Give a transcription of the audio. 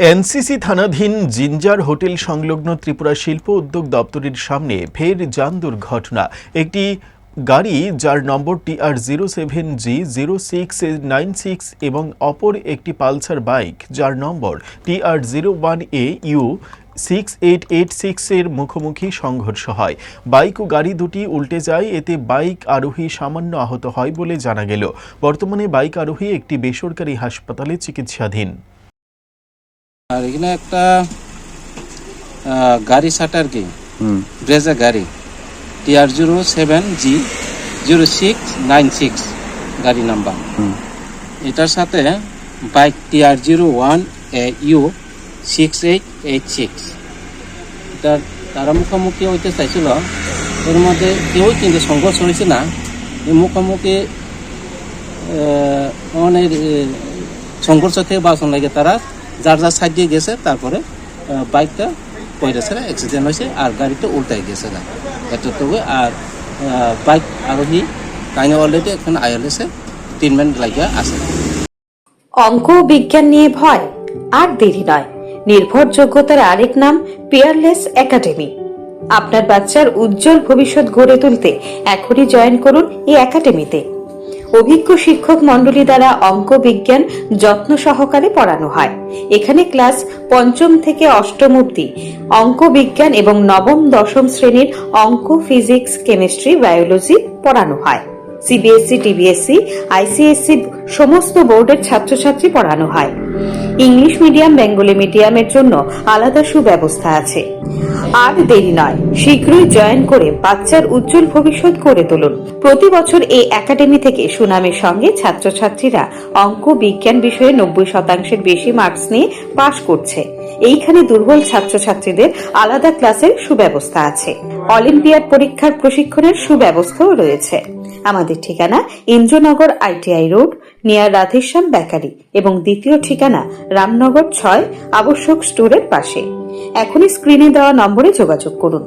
NCC থানাধীন ginger hotel সংলগ্ন ত্রিপুরা শিল্প উদ্যোগ দপ্তরের সামনে ফের যান দুর্ঘটনা। একটি গাড়ি যার নম্বর TR07G0696 এবং অপর একটি পালসার বাইক যার নম্বর TR01AU 6886 এর মুখোমুখি সংঘর্ষ হয়। বাইক ও গাড়ি দুটি উল্টে যায়, এতে বাইক আরোহী সামান্য আহত হয় বলে জানা গেল। বর্তমানে বাইক আরোহী একটি বেসরকারি হাসপাতালে চিকিৎসাধীন। আর এখানে একটা গাড়ি সাটার কি ব্রেজা গাড়ি TR07G0696 গাড়ি নাম্বার, এটার সাথে বাইক TR01AU 6886 তারা মুখোমুখি হইতে চাইছিল। এর মধ্যে কেউ কিন্তু সংঘর্ষ হয়েছে না, মুখোমুখি অনেক সংঘর্ষ থেকে বাঁচানো লাগে। তারা যার যার সাইড দিয়ে গেছে, তারপরে বাইকটা পয়সা অ্যাক্সিডেন্ট হয়েছে আর গাড়িটা উল্টাই গেছে না এতটুকু। আর বাইক আরোহী কাইনে অলরেডি এখন আইএলএসে ট্রিটমেন্ট লাগিয়ে আছে। অঙ্ক বিজ্ঞান নিয়ে ভয় আর দেরি নয়, নির্ভরযোগ্যতার আরেক নাম পিয়ারলেস একাডেমি। আপনার বাচ্চার উজ্জ্বল ভবিষ্যৎ গড়ে তুলতে এখনই জয়েন করুন এই একাডেমিতে। অভিজ্ঞ শিক্ষক মণ্ডলী দ্বারা অঙ্ক বিজ্ঞান যত্ন সহকারে পড়ানো হয়। এখানে ক্লাস ৫ম থেকে ৮ম অবধি অঙ্ক বিজ্ঞান এবং নবম দশম শ্রেণীর অঙ্ক, ফিজিক্স, কেমিস্ট্রি, বায়োলজি পড়ানো হয়। সিবিএসসি, টিবিএসসি, আইসিএসসি সমস্ত বোর্ডের ছাত্রছাত্রী পড়ানো হয়। ইংলিশ মিডিয়াম, বেঙ্গলি মিডিয়ামের জন্য আলাদা সুব্যবস্থা আছে। আর দেরি নয়, শীঘ্রই জয়েন করে বাচ্চার উজ্জ্বল ভবিষ্যৎ করে তুলুন। প্রতি বছর এই একাডেমি থেকে সুনামের সঙ্গে ছাত্রছাত্রীরা অঙ্ক বিজ্ঞান বিষয়ে ৯০% বেশি মার্কস নিয়ে পাশ করছে। এইখানে দুর্বল ছাত্রছাত্রীদের আলাদা ক্লাসের সুব্যবস্থা আছে। অলিম্পিয়াড পরীক্ষার প্রশিক্ষণের সুব্যবস্থাও রয়েছে। আমাদের ঠিকানা Indranagar ITI road, near Radheshyam bakery, এবং দ্বিতীয় ঠিকানা রামনগর ৬ আবশ্যক স্টোরের পাশে। এখনই স্ক্রিনে দেওয়া নম্বরে যোগাযোগ করুন।